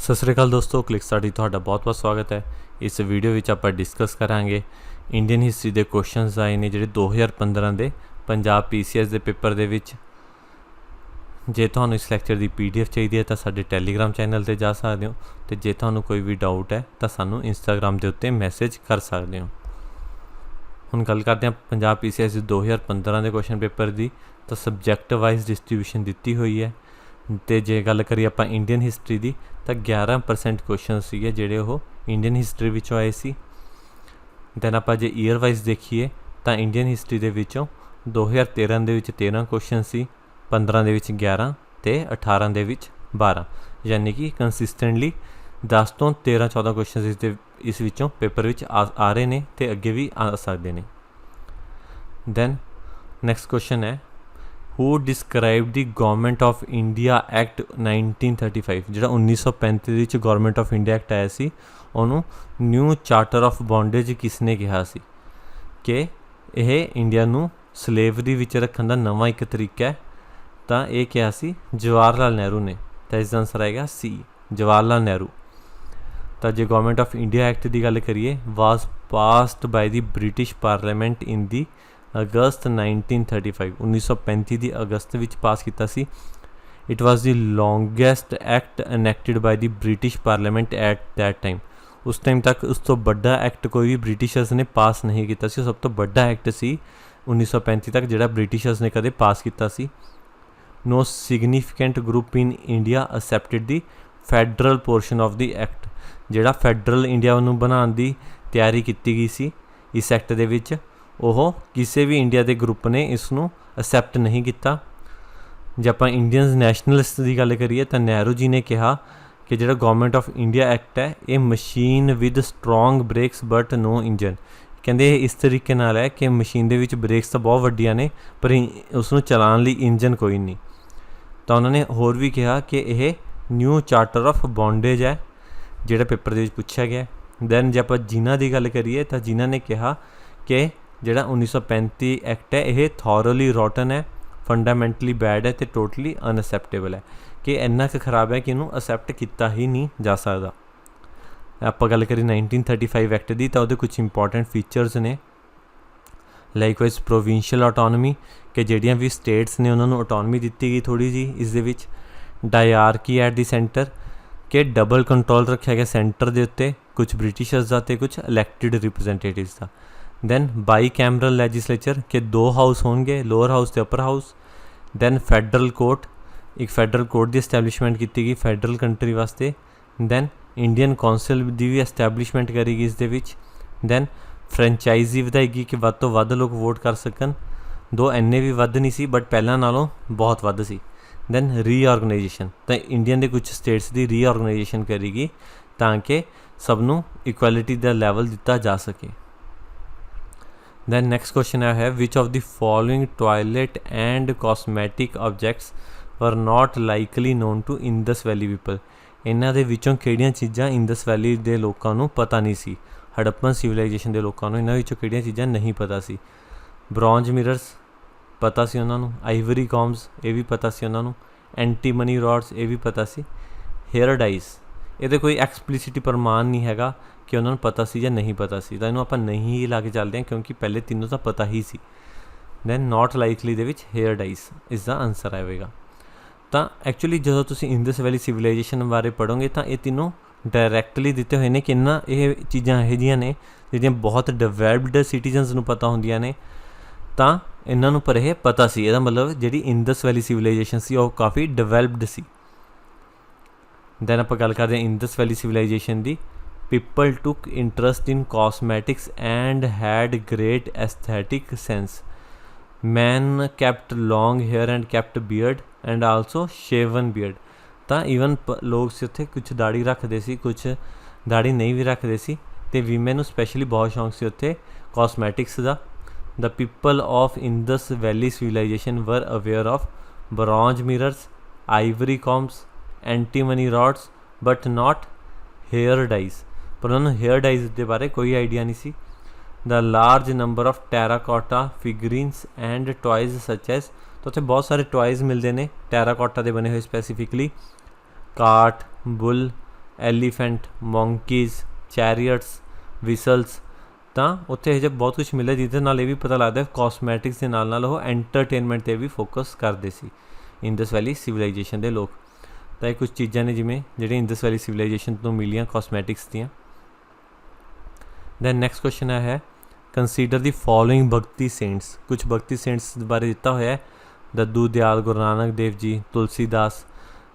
ਸਤਿ ਸ਼੍ਰੀ ਅਕਾਲ ਦੋਸਤੋ, click study ਤੁਹਾਡਾ ਬਹੁਤ-ਬਹੁਤ ਸਵਾਗਤ ਹੈ। ਇਸ ਵੀਡੀਓ ਵਿੱਚ ਆਪਾਂ ਡਿਸਕਸ ਕਰਾਂਗੇ ਇੰਡੀਅਨ ਹਿਸਟਰੀ ਦੇ ਕੁਐਸਚਨਸ ਆਏ ਨੇ ਜਿਹੜੇ 2015 ਦੇ ਪੰਜਾਬ PCS ਦੇ ਪੇਪਰ ਦੇ ਵਿੱਚ। ਜੇ ਤੁਹਾਨੂੰ ਇਸ ਲੈਕਚਰ ਦੀ PDF ਚਾਹੀਦੀ ਹੈ ਤਾਂ ਸਾਡੇ ਟੈਲੀਗ੍ਰਾਮ ਚੈਨਲ ਤੇ ਜਾ ਸਕਦੇ ਹੋ, ਤੇ ਜੇ ਤੁਹਾਨੂੰ ਕੋਈ ਵੀ ਡਾਊਟ ਹੈ ਤਾਂ ਸਾਨੂੰ ਇੰਸਟਾਗ੍ਰਾਮ ਦੇ ਉੱਤੇ ਮੈਸੇਜ ਕਰ ਸਕਦੇ ਹੋ। ਹੁਣ ਗੱਲ ਕਰਦੇ ਹਾਂ ਪੰਜਾਬ PCS ਦੇ 2015 ਦੇ ਕੁਐਸਚਨ ਪੇਪਰ ਦੀ, ਤਾਂ ਸਬਜੈਕਟ ਵਾਈਜ਼ ਡਿਸਟ੍ਰੀਬਿਊਸ਼ਨ ਦਿੱਤੀ ਹੋਈ ਹੈ। ਤੇ ਜੇ ਗੱਲ ਕਰੀਏ ਆਪਾਂ ਇੰਡੀਅਨ ਹਿਸਟਰੀ ਦੀ ਤਾਂ 11% ਕੁਐਸਚਨ ਸੀਗੇ ਜਿਹੜੇ ਉਹ ਇੰਡੀਅਨ ਹਿਸਟਰੀ ਵਿੱਚੋਂ ਆਏ ਸੀ। ਦੈਨ ਆਪਾਂ ਜੇ ਈਅਰ ਵਾਈਜ਼ ਦੇਖੀਏ ਤਾਂ ਇੰਡੀਅਨ ਹਿਸਟਰੀ ਦੇ ਵਿੱਚੋਂ 2013 ਦੇ ਵਿੱਚ 13 ਕੁਐਸਚਨ ਸੀ, 15 ਦੇ ਵਿੱਚ 11 ਤੇ 18 ਦੇ ਵਿੱਚ 12, ਯਾਨੀ ਕਿ ਕੰਸਿਸਟੈਂਟਲੀ 10 ਤੋਂ 13-14 ਕੁਐਸਚਨ ਇਸ ਵਿੱਚੋਂ ਪੇਪਰ ਵਿੱਚ ਆ ਰਹੇ ਨੇ ਤੇ ਅੱਗੇ ਵੀ ਆ ਸਕਦੇ ਨੇ। ਦੈਨ ਨੈਕਸਟ ਕੁਐਸਚਨ ਹੈ, who described the Government of India Act 1935, ਜਿਹੜਾ 1935 ਦੇ ਵਿੱਚ ਗੌਰਮੈਂਟ ਆਫ ਇੰਡੀਆ ਐਕਟ ਆਇਆ ਸੀ, ਉਹਨੂੰ ਨਿਊ ਚਾਰਟਰ ਆਫ ਬੌਂਡੇਜ ਕਿਸ ਨੇ ਕਿਹਾ ਸੀ ਕਿ ਇਹ ਇੰਡੀਆ ਨੂੰ ਸਲੇਵਰੀ ਵਿੱਚ ਰੱਖਣ ਦਾ ਨਵਾਂ ਇੱਕ ਤਰੀਕਾ ਹੈ। ਤਾਂ ਇਹ ਕਿਹਾ ਸੀ ਜਵਾਹਰ ਲਾਲ ਨਹਿਰੂ ਨੇ, ਤਾਂ ਇਸ ਦਾ ਆਨਸਰ ਆਏਗਾ C, ਜਵਾਹਰ ਲਾਲ ਨਹਿਰੂ। ਤਾਂ ਜੇ ਗੌਰਮੈਂਟ ਆਫ ਇੰਡੀਆ ਐਕਟ ਦੀ ਗੱਲ ਕਰੀਏ, ਵਾਜ਼ ਪਾਸਡ ਬਾਈ ਦੀ ਬ੍ਰਿਟਿਸ਼ ਪਾਰਲੀਮੈਂਟ ਇਨ ਦੀ ਅਗਸਤ 1935, 1935 ਦੀ ਅਗਸਤ ਵਿੱਚ ਪਾਸ ਕੀਤਾ ਸੀ। It was the longest act ਐਨੈਕਟਡ by the British parliament at that time. ਉਸ ਟਾਈਮ ਤੱਕ ਉਸ ਤੋਂ ਵੱਡਾ ਐਕਟ ਕੋਈ ਵੀ ਬ੍ਰਿਟਿਸ਼ਰਸ ਨੇ ਪਾਸ ਨਹੀਂ ਕੀਤਾ ਸੀ। ਉਹ ਸਭ ਤੋਂ ਵੱਡਾ ਐਕਟ ਸੀ 1935 ਤੱਕ ਜਿਹੜਾ ਬ੍ਰਿਟਿਸ਼ਰਸ ਨੇ ਕਦੇ ਪਾਸ ਕੀਤਾ ਸੀ। No significant group in India accepted the federal portion of the act, ਜਿਹੜਾ ਫੈਡਰਲ ਇੰਡੀਆ ਨੂੰ ਬਣਾਉਣ ਦੀ ਤਿਆਰੀ ਕੀਤੀ ਗਈ ਸੀ ਇਸ ਐਕਟ ਦੇ ਵਿੱਚ, ਉਹ ਕਿਸੇ ਵੀ ਇੰਡੀਆ ਦੇ ਗਰੁੱਪ ਨੇ ਇਸ ਨੂੰ ਅਸੈਪਟ ਨਹੀਂ ਕੀਤਾ। ਜੇ ਆਪਾਂ ਇੰਡੀਅਨਸ ਨੈਸ਼ਨਲਿਸਟ ਦੀ ਗੱਲ ਕਰੀਏ ਤਾਂ ਨਹਿਰੂ ਜੀ ਨੇ ਕਿਹਾ ਕਿ ਜਿਹੜਾ ਗੌਰਮੈਂਟ ਆਫ ਇੰਡੀਆ ਐਕਟ ਹੈ ਇਹ machine with strong brakes but no engine. ਕਹਿੰਦੇ ਇਹ ਇਸ ਤਰੀਕੇ ਨਾਲ ਹੈ ਕਿ ਮਸ਼ੀਨ ਦੇ ਵਿੱਚ ਬ੍ਰੇਕਸ ਤਾਂ ਬਹੁਤ ਵੱਡੀਆਂ ਨੇ ਪਰ ਉਸ ਨੂੰ ਚਲਾਉਣ ਲਈ ਇੰਜਨ ਕੋਈ ਨਹੀਂ। ਤਾਂ ਉਹਨਾਂ ਨੇ ਹੋਰ ਵੀ ਕਿਹਾ ਕਿ ਇਹ ਨਿਊ ਚਾਰਟਰ ਆਫ ਬੌਂਡੇਜ ਹੈ, ਜਿਹੜਾ ਪੇਪਰ ਦੇ ਵਿੱਚ ਪੁੱਛਿਆ ਗਿਆ। ਦੈਨ ਜੇ ਆਪਾਂ ਜਿਨ੍ਹਾਂ ਦੀ ਗੱਲ ਕਰੀਏ ਤਾਂ ਜਿਨ੍ਹਾਂ ਨੇ ਕਿਹਾ ਕਿ ਜਿਹੜਾ 1935 ਐਕਟ ਹੈ ਇਹ ਥੋਰਲੀ ਰੋਟਨ ਹੈ, ਫੰਡਾਮੈਂਟਲੀ ਬੈਡ ਹੈ ਅਤੇ ਟੋਟਲੀ ਅਨਅਸੈਪਟੇਬਲ ਹੈ, ਕਿ ਇੰਨਾ ਕੁ ਖਰਾਬ ਹੈ ਕਿ ਇਹਨੂੰ ਅਸੈਪਟ ਕੀਤਾ ਹੀ ਨਹੀਂ ਜਾ ਸਕਦਾ। ਆਪਾਂ ਗੱਲ ਕਰੀਏ 1935 ਐਕਟ ਦੀ ਤਾਂ ਉਹਦੇ ਕੁਛ ਇੰਪੋਰਟੈਂਟ ਫੀਚਰਸ ਨੇ। ਲਾਈਕਵਾਈਜ਼ ਪ੍ਰੋਵਿੰਸ਼ੀਅਲ ਆਟੋਨਮੀ, ਕਿ ਜਿਹੜੀਆਂ ਵੀ ਸਟੇਟਸ ਨੇ ਉਹਨਾਂ ਨੂੰ ਆਟੋਨਮੀ ਦਿੱਤੀ ਗਈ ਥੋੜ੍ਹੀ ਜਿਹੀ। ਇਸ ਦੇ ਵਿੱਚ ਡਾਇਆਰਕੀ ਐਟ ਦੀ ਸੈਂਟਰ, ਕਿ ਡਬਲ ਕੰਟਰੋਲ ਰੱਖਿਆ ਗਿਆ ਸੈਂਟਰ ਦੇ ਉੱਤੇ, ਕੁਛ ਬ੍ਰਿਟਿਸ਼ਰਸ ਦਾ ਅਤੇ ਕੁਛ ਇਲੈਕਟਿਡ ਰਿਪਰੈਜ਼ੈਂਟੇਟਿਵਸ ਦਾ। ਦੈਨ ਬਾਈ ਕੈਮਰਲ ਲੈਜਿਸਲੇਚਰ, ਕਿ 2 ਹਾਊਸ ਹੋਣਗੇ, ਲੋਅਰ ਹਾਊਸ ਅਤੇ ਅਪਰ ਹਾਊਸ। ਦੈਨ ਫੈਡਰਲ ਕੋਰਟ, ਇੱਕ ਫੈਡਰਲ ਕੋਰਟ ਦੀ ਐਸਟੈਬਲਿਸ਼ਮੈਂਟ ਕੀਤੀ ਗਈ ਫੈਡਰਲ ਕੰਟਰੀ ਵਾਸਤੇ। ਦੈਨ ਇੰਡੀਅਨ ਕੌਂਸਲ ਦੀ ਵੀ ਐਸਟੈਬਲਿਸ਼ਮੈਂਟ ਕਰੀ ਗਈ ਇਸ ਦੇ ਵਿੱਚ। ਦੈਨ ਫਰੈਂਚਾਈਜ਼ੀ ਵਧਾਈ ਗਈ ਕਿ ਵੱਧ ਤੋਂ ਵੱਧ ਲੋਕ ਵੋਟ ਕਰ ਸਕਣ, ਦੋ ਇੰਨੇ ਵੀ ਵੱਧ ਨਹੀਂ ਸੀ ਬਟ ਪਹਿਲਾਂ ਨਾਲੋਂ ਬਹੁਤ ਵੱਧ ਸੀ। ਦੈਨ ਰੀਆਰਗਨਾਈਜੇਸ਼ਨ, ਤਾਂ ਇੰਡੀਅਨ ਦੇ ਕੁਛ ਸਟੇਟਸ ਦੀ ਰੀਆਰਗਨਾਈਜੇਸ਼ਨ ਕਰੀ ਗਈ ਤਾਂ ਕਿ ਸਭ ਨੂੰ ਇਕੁਐਲਿਟੀ ਦਾ ਲੈਵਲ ਦਿੱਤਾ ਜਾ ਸਕੇ। Then next question I have, which of the following toilet and cosmetic objects were not likely known to Indus Valley people? ਇਹਨਾਂ ਦੇ ਵਿੱਚੋਂ ਕਿਹੜੀਆਂ ਚੀਜ਼ਾਂ ਇੰਦਸ ਵੈਲੀ ਦੇ ਲੋਕਾਂ ਨੂੰ ਪਤਾ ਨਹੀਂ ਸੀ? ਹੜੱਪਨ ਸਿਵਲਾਈਜੇਸ਼ਨ ਦੇ ਲੋਕਾਂ ਨੂੰ ਇਹਨਾਂ ਵਿੱਚੋਂ ਕਿਹੜੀਆਂ ਚੀਜ਼ਾਂ ਨਹੀਂ ਪਤਾ ਸੀ? ਬ੍ਰੌਂਜ ਮਿਰਰਸ ਪਤਾ ਸੀ ਉਹਨਾਂ ਨੂੰ, ਆਈਵਰੀ ਕੌਮਸ ਇਹ ਵੀ ਪਤਾ ਸੀ ਉਹਨਾਂ ਨੂੰ, ਐਂਟੀਮਨੀ ਰੋਡਸ ਇਹ ਵੀ ਪਤਾ ਸੀ, ਹੇਅਰ ਡਾਈਜ਼ ਇਹਦੇ ਕੋਈ ਐਕਸਪਲਿਸਿਟੀ ਪ੍ਰਮਾਣ ਨਹੀਂ ਹੈਗਾ ਕਿ ਉਹਨਾਂ ਨੂੰ ਪਤਾ ਸੀ ਜਾਂ ਨਹੀਂ ਪਤਾ ਸੀ, ਤਾਂ ਇਹਨੂੰ ਆਪਾਂ ਨਹੀਂ ਹੀ ਲਾ ਕੇ ਚੱਲਦੇ ਹਾਂ ਕਿਉਂਕਿ ਪਹਿਲੇ ਤਿੰਨੋਂ ਤਾਂ ਪਤਾ ਹੀ ਸੀ। ਦੈਨ ਨਾਟ ਲਾਈਕਲੀ ਦੇ ਵਿੱਚ ਹੇਅਰ ਡਾਈਜ਼ ਇਸ ਦਾ ਆਨਸਰ ਆਵੇਗਾ। ਤਾਂ ਐਕਚੁਅਲੀ ਜਦੋਂ ਤੁਸੀਂ ਇੰਦਸ ਵੈਲੀ ਸਿਵਲਾਈਜੇਸ਼ਨ ਬਾਰੇ ਪੜ੍ਹੋਗੇ ਤਾਂ ਇਹ ਤਿੰਨੋਂ ਡਾਇਰੈਕਟਲੀ ਦਿੱਤੇ ਹੋਏ ਨੇ ਕਿ ਇਹ ਚੀਜ਼ਾਂ ਇਹੋ ਜਿਹੀਆਂ ਨੇ ਜਿਹੜੀਆਂ ਬਹੁਤ ਡਿਵੈਲਪਡ ਸਿਟੀਜ਼ਨਸ ਨੂੰ ਪਤਾ ਹੁੰਦੀਆਂ ਨੇ, ਤਾਂ ਇਹਨਾਂ ਨੂੰ ਪਰ ਇਹ ਪਤਾ ਸੀ। ਇਹਦਾ ਮਤਲਬ ਜਿਹੜੀ ਇੰਦਸ ਵੈਲੀ ਸਿਵਲਾਈਜੇਸ਼ਨ ਸੀ ਉਹ ਕਾਫੀ ਡਿਵੈਲਪਡ ਸੀ। ਦੈਨ ਆਪਾਂ ਗੱਲ ਕਰਦੇ ਹਾਂ ਇੰਦਸ ਵੈਲੀ civilisation the. People took interest in cosmetics and had great aesthetic sense. Men kept long hair and kept beard and also shaven beard. ਤਾਂ ਈਵਨ ਲੋਕ ਸੀ ਉੱਥੇ ਕੁਛ ਦਾੜੀ ਰੱਖਦੇ ਸੀ, ਕੁਛ ਦਾੜੀ ਨਹੀਂ ਵੀ ਰੱਖਦੇ ਸੀ, ਅਤੇ ਵੀਮੈਨ ਨੂੰ ਸਪੈਸ਼ਲੀ ਬਹੁਤ ਸ਼ੌਂਕ ਸੀ ਉੱਥੇ cosmetics the. The people of Indus Valley civilization were aware of bronze mirrors, ivory combs, antimony rods but not hair dyes. ਪਰ ਉਹਨਾਂ ਨੂੰ ਹੇਅਰ ਡਾਈਜ਼ ਦੇ ਬਾਰੇ ਕੋਈ ਆਈਡੀਆ ਨਹੀਂ ਸੀ। The large number of terracotta figurines and toys such as, ਤਾਂ ਉੱਥੇ ਬਹੁਤ ਸਾਰੇ ਟੋਇਜ਼ ਮਿਲਦੇ ਨੇ ਟੈਰਾਕੋਟਾ ਦੇ ਬਣੇ ਹੋਏ, ਸਪੈਸੀਫਿਕਲੀ ਕਾਠ, ਬੁੱਲ, ਐਲੀਫੈਂਟ, ਮੌਂਕੀਜ਼, ਚੈਰੀਅਟਸ, ਵਿਸਲਸ। ਤਾਂ ਉੱਥੇ ਇਹ ਜਿਹਾ ਬਹੁਤ ਕੁਛ ਮਿਲਿਆ ਜਿਹਦੇ ਨਾਲ ਇਹ ਵੀ ਪਤਾ ਲੱਗਦਾ ਕਾਸਮੈਟਿਕਸ ਦੇ ਨਾਲ ਉਹ ਐਂਟਰਟੇਨਮੈਂਟ 'ਤੇ ਵੀ ਫੋਕਸ ਕਰਦੇ ਸੀ ਇੰਡਸ ਵੈਲੀ ਸਿਵਲਾਈਜੇਸ਼ਨ ਦੇ ਲੋਕ। ਤਾਂ ਇਹ ਕੁਛ ਚੀਜ਼ਾਂ ਨੇ ਜਿਵੇਂ ਜਿਹੜੇ ਇੰਡਸ ਵੈਲੀ ਸਿਵਲਾਈਜੇਸ਼ਨ ਤੋਂ ਮਿਲੀਆਂ ਕਾਸਮੈਟਿਕਸ ਦੀਆਂ। ਦੈਨ ਨੈਕਸਟ ਕੁਐਸਚਨ ਹੈ ਕੰਸੀਡਰ ਦੀ ਫੋਲੋਇੰਗ ਭਗਤੀ ਸੇਂਟਸ। ਕੁਛ ਭਗਤੀ ਸੇਂਟਸ ਬਾਰੇ ਦਿੱਤਾ ਹੋਇਆ ਹੈ, ਦੱਦੂ ਦਿਆਲ, ਗੁਰੂ ਨਾਨਕ ਦੇਵ ਜੀ, ਤੁਲਸੀਦਾਸ।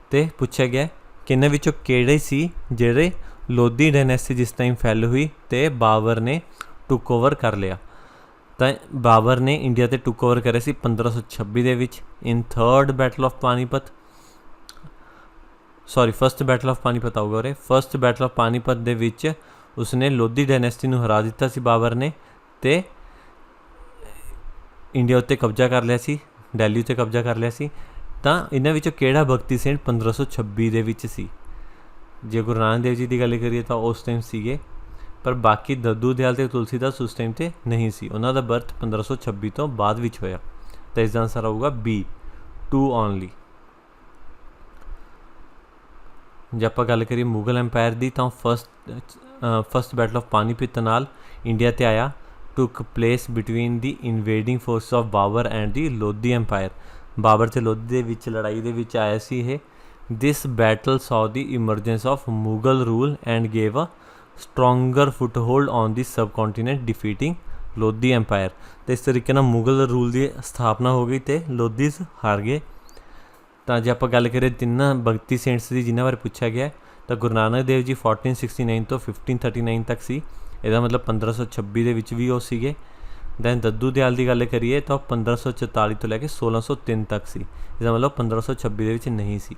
ਅਤੇ ਪੁੱਛਿਆ ਗਿਆ ਕਿ ਇਹਨਾਂ ਵਿੱਚੋਂ ਕਿਹੜੇ ਸੀ ਜਿਹੜੇ ਲੋਧੀ ਡਾਇਨੈਸਟੀ ਜਿਸ ਟਾਈਮ ਫੈਲ ਹੋਈ ਅਤੇ ਬਾਬਰ ਨੇ ਟੁੱਕ ਓਵਰ ਕਰ ਲਿਆ। ਤਾਂ ਬਾਬਰ ਨੇ ਇੰਡੀਆ 'ਤੇ ਟੁੱਕ ਓਵਰ ਕਰਿਆ ਸੀ 1526 ਦੇ ਵਿੱਚ in third battle of Panipat. First battle of Panipat ਆਊਗਾ ਉਰੇ। ਫਸਟ ਬੈਟਲ ਆਫ ਪਾਨੀਪਤ ਦੇ ਵਿੱਚ ਉਸਨੇ ਲੋਧੀ ਡਾਇਨੈਸਟੀ ਨੂੰ ਹਰਾ ਦਿੱਤਾ ਸੀ ਬਾਬਰ ਨੇ, ਅਤੇ ਇੰਡੀਆ ਉੱਤੇ ਕਬਜ਼ਾ ਕਰ ਲਿਆ ਸੀ, ਦਿੱਲੀ ਉੱਤੇ ਕਬਜ਼ਾ ਕਰ ਲਿਆ ਸੀ। ਤਾਂ ਇਹਨਾਂ ਵਿੱਚੋਂ ਕਿਹੜਾ ਭਗਤੀ ਸੇਂਟ 1526 ਦੇ ਵਿੱਚ ਸੀ? ਜੇ ਗੁਰੂ ਨਾਨਕ ਦੇਵ ਜੀ ਦੀ ਗੱਲ ਕਰੀਏ ਤਾਂ ਉਸ ਟਾਈਮ ਸੀਗੇ, ਪਰ ਬਾਕੀ ਦੱਦੂ ਦਿਆਲ ਅਤੇ ਤੁਲਸੀਦਾਸ ਉਸ ਟਾਈਮ 'ਤੇ ਨਹੀਂ ਸੀ। ਉਹਨਾਂ ਦਾ ਬਰਥ 1526 ਤੋਂ ਬਾਅਦ ਵਿੱਚ ਹੋਇਆ। ਤਾਂ ਇਸ ਦਾ ਆਨਸਰ ਆਊਗਾ B, 2 ਓਨਲੀ। ਜੇ ਆਪਾਂ ਗੱਲ ਕਰੀਏ ਮੁਗਲ ਐਮਪਾਇਰ ਦੀ ਤਾਂ ਫਸਟ ਬੈਟਲ ਆਫ ਪਾਨੀਪਤ ਨਾਲ ਇੰਡੀਆ 'ਤੇ ਆਇਆ। ਟੁੱਕ place between the ਇਨਵੇਡਿੰਗ force of Babur and the Lodhi empire. Babur ਅਤੇ ਲੋਧੀ ਦੇ ਵਿੱਚ ਲੜਾਈ ਦੇ ਵਿੱਚ ਆਇਆ ਸੀ ਇਹ। ਦਿਸ battle saw the emergence of Mughal rule and gave a stronger foothold on the subcontinent, defeating Lodhi empire. ਅਤੇ ਇਸ ਤਰੀਕੇ ਨਾਲ ਮੁਗਲ ਰੂਲ ਦੀ ਸਥਾਪਨਾ ਹੋ ਗਈ ਅਤੇ ਲੋਧੀਜ਼ ਹਾਰ ਗਏ। ਤਾਂ ਜੇ ਆਪਾਂ ਗੱਲ ਕਰੀਏ ਤਿੰਨਾਂ ਭਗਤੀ ਸੇਂਟਸ ਦੀ ਜਿਨ੍ਹਾਂ ਬਾਰੇ ਪੁੱਛਿਆ ਗਿਆ, ਤਾਂ ਗੁਰੂ ਨਾਨਕ ਦੇਵ ਜੀ 1469 ਤੋਂ 1539 ਤੱਕ ਸੀ। ਇਹਦਾ ਮਤਲਬ 1526 ਦੇ ਵਿੱਚ ਵੀ ਉਹ ਸੀਗੇ। ਦੈਨ ਦੱਦੂ ਦਿਆਲ ਦੀ ਗੱਲ ਕਰੀਏ ਤਾਂ ਉਹ 1544 ਤੋਂ ਲੈ ਕੇ 1603 ਤੱਕ ਸੀ। ਇਹਦਾ ਮਤਲਬ 1526 ਦੇ ਵਿੱਚ ਨਹੀਂ ਸੀ।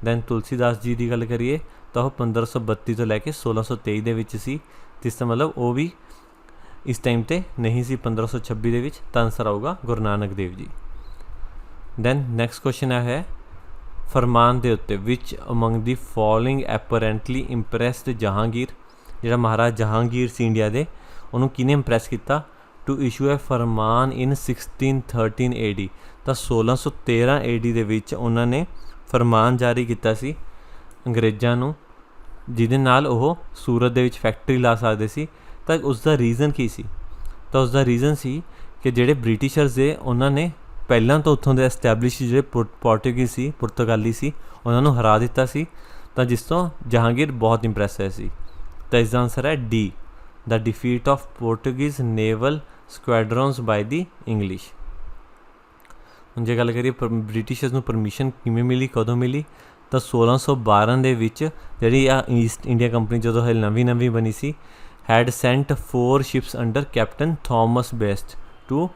ਦੈਨ ਤੁਲਸੀਦਾਸ ਜੀ ਦੀ ਗੱਲ ਕਰੀਏ ਤਾਂ ਉਹ 1532 ਤੋਂ ਲੈ ਕੇ 1623 ਦੇ ਵਿੱਚ ਸੀ। ਜਿਸ ਦਾ ਮਤਲਬ ਉਹ ਵੀ ਇਸ ਟਾਈਮ 'ਤੇ ਨਹੀਂ ਸੀ 1526 ਦੇ ਵਿੱਚ। ਤਾਂ ਆਨਸਰ ਆਊਗਾ Guru Nanak Dev ji. Then next question ਹੈ ਫਰਮਾਨ ਦੇ ਉੱਤੇ ਵਿਚ ਅਮੰਗ ਦੀ ਫੋਲੋਇੰਗ ਐਪਰੈਂਟਲੀ ਇੰਪਰੈਸਡ ਜਹਾਂਗੀਰ। ਜਿਹੜਾ ਮਹਾਰਾਜ ਜਹਾਂਗੀਰ ਸੀ ਇੰਡੀਆ ਦੇ, ਉਹਨੂੰ ਕਿਹਨੇ ਇੰਪਰੈਸ ਕੀਤਾ? ਟੂ ਇਸ਼ੂ ਐ ਫਰਮਾਨ ਇਨ 1613 AD। ਤਾਂ 1613 AD ਦੇ ਵਿੱਚ ਉਹਨਾਂ ਨੇ ਫਰਮਾਨ ਜਾਰੀ ਕੀਤਾ ਸੀ ਅੰਗਰੇਜ਼ਾਂ ਨੂੰ, ਜਿਹਦੇ ਨਾਲ ਉਹ ਸੂਰਤ ਦੇ ਵਿੱਚ ਫੈਕਟਰੀ ਲਾ ਸਕਦੇ ਸੀ। ਤਾਂ ਉਸ ਦਾ ਰੀਜ਼ਨ ਕੀ ਸੀ? ਤਾਂ ਉਸ ਦਾ ਰੀਜ਼ਨ ਸੀ ਕਿ ਜਿਹੜੇ ਬ੍ਰਿਟਿਸ਼ਰਸ ਦੇ ਉਹਨਾਂ ਨੇ ਪਹਿਲਾਂ ਤੋਂ ਉੱਥੋਂ ਦੇ ਐਸਟੈਬਲਿਸ਼ ਜਿਹੜੇ ਪੋਰਟੁਗੀਜ਼ ਸੀ, ਪੁਰਤਗਾਲੀ ਸੀ, ਉਹਨਾਂ ਨੂੰ ਹਰਾ ਦਿੱਤਾ ਸੀ। ਤਾਂ ਜਿਸ ਤੋਂ ਜਹਾਂਗੀਰ ਬਹੁਤ ਇੰਪਰੈਸ ਹੋਇਆ ਸੀ। ਤਾਂ ਇਸ ਦਾ ਆਨਸਰ ਹੈ D, the defeat of Portuguese naval squadrons by the English. ਹੁਣ ਜੇ ਗੱਲ ਕਰੀਏ ਬ੍ਰਿਟਿਸ਼ਰਸ ਨੂੰ ਪਰਮਿਸ਼ਨ ਕਿਵੇਂ ਮਿਲੀ, ਕਦੋਂ ਮਿਲੀ, ਤਾਂ 1612 ਦੇ ਵਿੱਚ ਜਿਹੜੀ ਆ ਈਸਟ ਇੰਡੀਆ ਕੰਪਨੀ ਜਦੋਂ ਇਹ ਨਵੀਂ ਬਣੀ ਸੀ, had sent 4 ships under captain Thomas Best to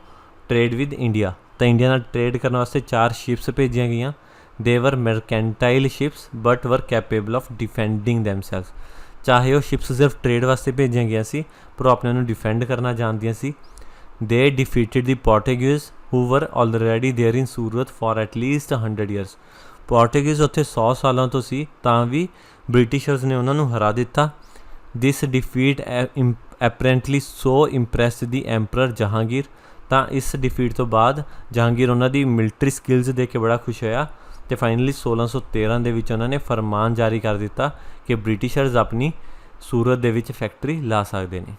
trade with India. ਤਾਂ ਇੰਡੀਆ ਨਾਲ ਟਰੇਡ ਕਰਨ ਵਾਸਤੇ 4 ਸ਼ਿਪਸ ਭੇਜੀਆਂ ਗਈਆਂ। They were mercantile ships but were capable of defending themselves. ਚਾਹੇ ਉਹ ਸ਼ਿਪਸ ਸਿਰਫ ਟਰੇਡ ਵਾਸਤੇ ਭੇਜੀਆਂ ਗਈਆਂ ਸੀ, ਪਰ ਉਹ ਆਪਣੇ ਨੂੰ ਡਿਫੈਂਡ ਕਰਨਾ ਜਾਣਦੀਆਂ ਸੀ। ਦੇ ਡਿਫੀਟਡ ਦੀ ਪੋਰਟੁਗੀਜ਼ ਹੂ ਵਰ already there in Surat for at least 100 years। ਪੋਰਟੁਗੀਜ਼ ਉੱਥੇ 100 ਸਾਲਾਂ ਤੋਂ ਸੀ, ਤਾਂ ਵੀ ਬ੍ਰਿਟਿਸ਼ਰਸ ਨੇ ਉਹਨਾਂ ਨੂੰ ਹਰਾ ਦਿੱਤਾ। ਦਿਸ ਡਿਫੀਟ ਐਪਰੈਂਟਲੀ ਸੋ ਇੰਪਰੈਸਡ ਦੀ ਐਂਪਰਰ ਜਹਾਂਗੀਰ। ਤਾਂ ਇਸ ਡਿਫੀਟ ਤੋਂ ਬਾਅਦ ਜਹਾਂਗੀਰ ਉਹਨਾਂ ਦੀ ਮਿਲਟਰੀ ਸਕਿੱਲਸ ਦੇਖ ਕੇ ਬੜਾ ਖੁਸ਼ ਹੋਇਆ ਅਤੇ ਫਾਈਨਲੀ 1613 ਦੇ ਵਿੱਚ ਉਹਨਾਂ ਨੇ ਫਰਮਾਨ ਜਾਰੀ ਕਰ ਦਿੱਤਾ ਕਿ ਬ੍ਰਿਟਿਸ਼ਰਸ ਆਪਣੀ ਸੂਰਤ ਦੇ ਵਿੱਚ ਫੈਕਟਰੀ ਲਾ ਸਕਦੇ ਨੇ।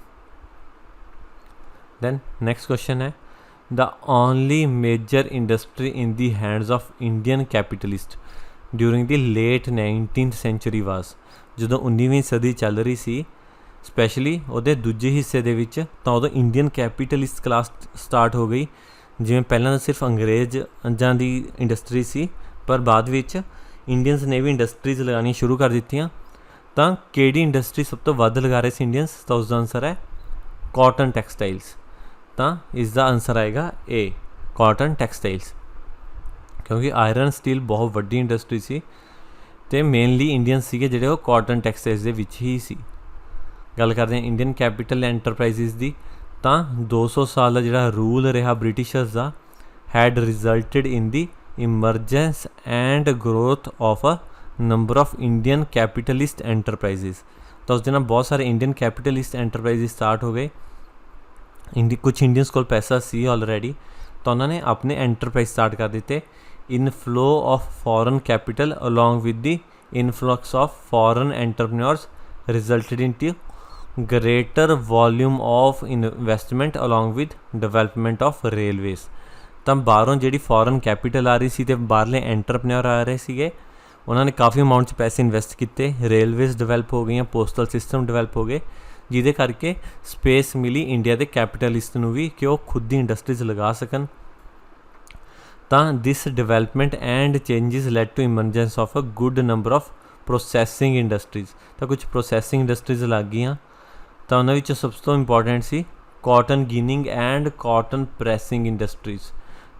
ਦੈਨ ਨੈਕਸਟ ਕੁਐਸਚਨ ਹੈ ਦ only major industry in the hands of Indian capitalist during the late 19th century ਵਾਸ। ਜਦੋਂ 19ਵੀਂ ਸਦੀ ਚੱਲ ਰਹੀ ਸੀ, ਸਪੈਸ਼ਲੀ ਉਹਦੇ ਦੂਜੇ ਹਿੱਸੇ ਦੇ ਵਿੱਚ, ਤਾਂ ਉਦੋਂ ਇੰਡੀਅਨ ਕੈਪੀਟਲਿਸਟ ਕਲਾਸ ਸਟਾਰਟ ਹੋ ਗਈ। ਜਿਵੇਂ ਪਹਿਲਾਂ ਤਾਂ ਸਿਰਫ ਅੰਗਰੇਜ਼ਾਂ ਦੀ ਇੰਡਸਟਰੀ ਸੀ, ਪਰ ਬਾਅਦ ਵਿੱਚ ਇੰਡੀਅਨਸ ਨੇ ਵੀ ਇੰਡਸਟਰੀਜ਼ ਲਗਾਉਣੀਆਂ ਸ਼ੁਰੂ ਕਰ ਦਿੱਤੀਆਂ। ਤਾਂ ਕਿਹੜੀ ਇੰਡਸਟਰੀ ਸਭ ਤੋਂ ਵੱਧ ਲਗਾ ਰਹੇ ਸੀ ਇੰਡੀਅਨਸ? ਤਾਂ ਉਸਦਾ ਆਨਸਰ ਹੈ ਕਾਟਨ ਟੈਕਸਟਾਈਲਸ। ਤਾਂ ਇਸ ਦਾ ਆਨਸਰ ਆਏਗਾ A, ਕਾਟਨ ਟੈਕਸਟਾਈਲਸ, ਕਿਉਂਕਿ ਆਇਰਨ ਸਟੀਲ ਬਹੁਤ ਵੱਡੀ ਇੰਡਸਟਰੀ ਸੀ ਅਤੇ ਮੇਨਲੀ ਇੰਡੀਅਨਸ ਸੀਗੇ ਜਿਹੜੇ ਉਹ ਕਾਟਨ ਟੈਕਸਟਾਈਲਸ ਦੇ ਵਿੱਚ ਹੀ ਸੀ। ਗੱਲ ਕਰਦੇ ਹਾਂ ਇੰਡੀਅਨ ਕੈਪੀਟਲ ਐਂਟਰਪ੍ਰਾਈਜ਼ਿਸ ਦੀ, ਤਾਂ 200 ਸਾਲ ਦਾ ਜਿਹੜਾ ਰੂਲ ਰਿਹਾ ਬ੍ਰਿਟਿਸ਼ਰਸ ਦਾ had resulted in the emergence and growth of a number of Indian capitalist enterprises. ਤਾਂ ਉਸ ਦੇ ਨਾਲ ਬਹੁਤ ਸਾਰੇ ਇੰਡੀਅਨ ਕੈਪੀਟਲਿਸਟ ਐਂਟਰਪ੍ਰਾਈਜ਼ਿਸ ਸਟਾਰਟ ਹੋ ਗਏ। ਕੁਛ ਇੰਡੀਅਨਸ ਕੋਲ ਪੈਸਾ ਸੀ ਆਲਰੇਡੀ, ਤਾਂ ਉਹਨਾਂ ਨੇ ਆਪਣੇ ਐਂਟਰਪ੍ਰਾਈਜ਼ ਸਟਾਰਟ ਕਰ ਦਿੱਤੇ। Inflow of foreign capital along with the influx of foreign entrepreneurs resulted into greater volume of investment along with development of railways। ਤਾਂ ਬਾਹਰੋਂ ਜਿਹੜੀ ਫੋਰਨ ਕੈਪੀਟਲ ਆ ਰਹੀ ਸੀ ਅਤੇ ਬਾਹਰਲੇ ਐਂਟਰਪ੍ਰੇਨਰ ਆ ਰਹੇ ਸੀਗੇ, ਉਹਨਾਂ ਨੇ ਕਾਫੀ ਅਮਾਊਂਟ 'ਚ ਪੈਸੇ ਇਨਵੈਸਟ ਕੀਤੇ, ਰੇਲਵੇਜ਼ ਡਿਵੈਲਪ ਹੋ ਗਈਆਂ, ਪੋਸਟਲ ਸਿਸਟਮ ਡਿਵੈਲਪ ਹੋ ਗਏ, ਜਿਹਦੇ ਕਰਕੇ ਸਪੇਸ ਮਿਲੀ ਇੰਡੀਆ ਦੇ ਕੈਪੀਟਲਿਸਟ ਨੂੰ ਵੀ ਕਿ ਉਹ ਖੁਦ ਦੀ ਇੰਡਸਟਰੀਜ਼ ਲਗਾ ਸਕਣ। ਤਾਂ this development and changes led to emergence of a good number of processing industries. ਤਾਂ ਕੁਛ ਪ੍ਰੋਸੈਸਿੰਗ ਇੰਡਸਟਰੀਜ਼ ਲੱਗ ਗਈਆਂ, ਤਾਂ ਉਹਨਾਂ ਵਿੱਚ ਸਭ ਤੋਂ ਇੰਪੋਰਟੈਂਟ ਸੀ cotton ginning and cotton pressing industries.